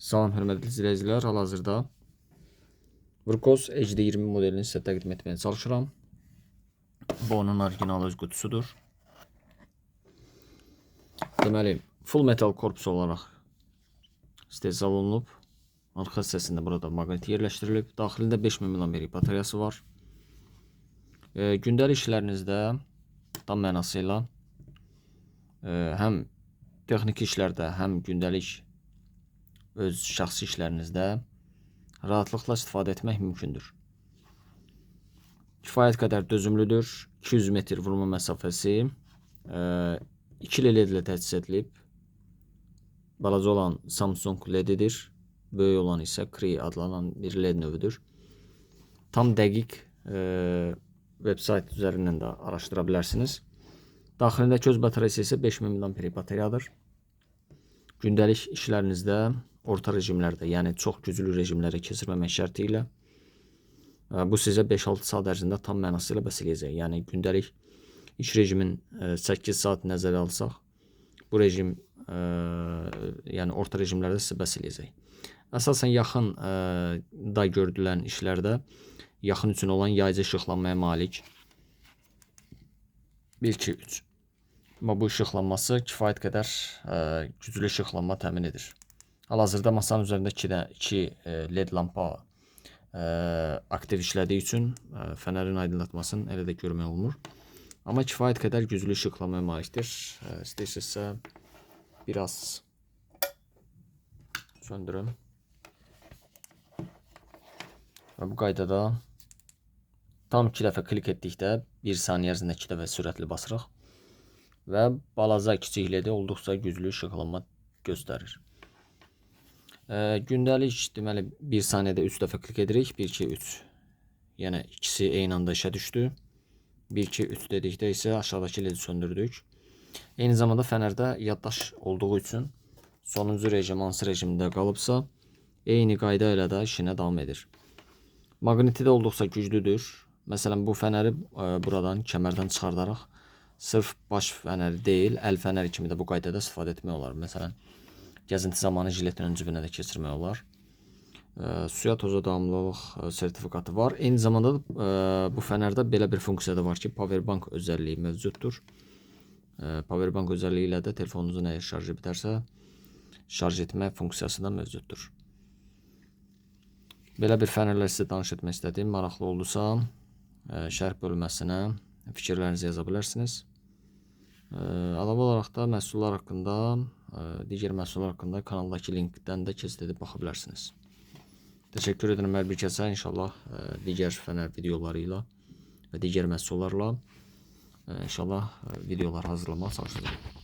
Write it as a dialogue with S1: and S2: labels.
S1: Salam hörmətli izləyicilər, hal-hazırda Vrkos HD20 modelini sizə təqdim etməyə çalışıram. Bu onun orijinal öz qutusudur. Deməli, full metal korpus olaraq istehsal olunub. Arxa hissəsində burada maqnit yerləşdirilib. Daxilində 5000 mAh batareyası var. Gündəlik işlərinizdə tam mənasıyla həm texniki işlərdə, həm gündəlik öz şəxsi işlərinizdə rahatlıqla istifadə etmək mümkündür. Kifayət qədər dözümlüdür. 200 metr vurma məsafəsi, 2 LED ilə təchiz edilib. Balaca olan Samsung LED-idir. Böyük olan isə Cree adlanan bir LED növüdür. Tam dəqiq websayt üzərindən də araşdıra bilərsiniz. Daxilindəki öz batareyası isə 5000 mAh batareyadır. Gündəlik işlərinizdə, orta rejimlərdə, yəni çox güclü rejimlərə keçirməmək şərti ilə bu sizə 5-6 saat ərzində tam mənasıyla bəs eləyəcək. Yəni gündəlik iş rejimin 8 saat nəzərə alsaq, bu rejim yəni orta rejimlərdə sizə bəs eləyəcək. Əsasən yaxın da görülən işlərdə yaxın üçün olan yaycı işıqlanmaya malik 1-2-3. Amma bu işıqlanması kifayət qədər güclü işıqlanma təmin edir. Hal-hazırda masanın üzərində 2 LED lampa aktiv işlədiyi üçün fənərin aydınlatmasını elə də görmək olmur. Amma kifayət qədər güclü işıqlanmaya malikdir. İstəyirsinizsə biraz söndürüm. Və bu qaydada tam 2 dəfə klik etdikdə 1 saniyə ərzində 2 dəfə sürətli basırıq və balaca kiçik LED olduqca güclü işıqlanma göstərir. Gündəlik deməli 1 saniyədə 3 dəfə klik edirik. 1-2-3. Yəni ikisi eyni anda işə düşdü. 1-2-3 dedikdə isə aşağıdakı LED söndürdük. Eyni zamanda fənərdə yaddaş olduğu üçün sonuncu rejim hansı rejimdə qalıbsa eyni qayda ilə də işinə davam edir. Maqniti də olduqca güclüdür. Məsələn, bu fənəri buradan, kəmərdən çıxardaraq sırf baş fənəri deyil, əl fənəri kimi də bu qaydada istifadə etmək olar. Məsələn, gəzinti zamanı jiletin ön cibinə də keçirmək olar. Suya toza davamlılıq sertifikatı var. Eyni zamanda bu fənərdə belə bir funksiya da var ki, powerbank özəlliyi mövcuddur. Powerbank özəlliyi ilə də telefonunuzun əgər şarjı bitərsə, şarj etmə funksiyası da mövcuddur. Belə bir fənərlər sizə danış etmək istədiyim, maraqlı oldusa, şərh bölməsinə fikirlərinizi yaza bilərsiniz. Əlavə olaraq da məhsullar haqqında, digər məhsullar haqqında kanaldakı linkdən də keçid edib baxa bilərsiniz. Təşəkkür edirəm hər bir kəsə. İnşallah digər fənər videoları ilə və digər məhsullarla inşallah videolar hazırlamaq çalışacağım.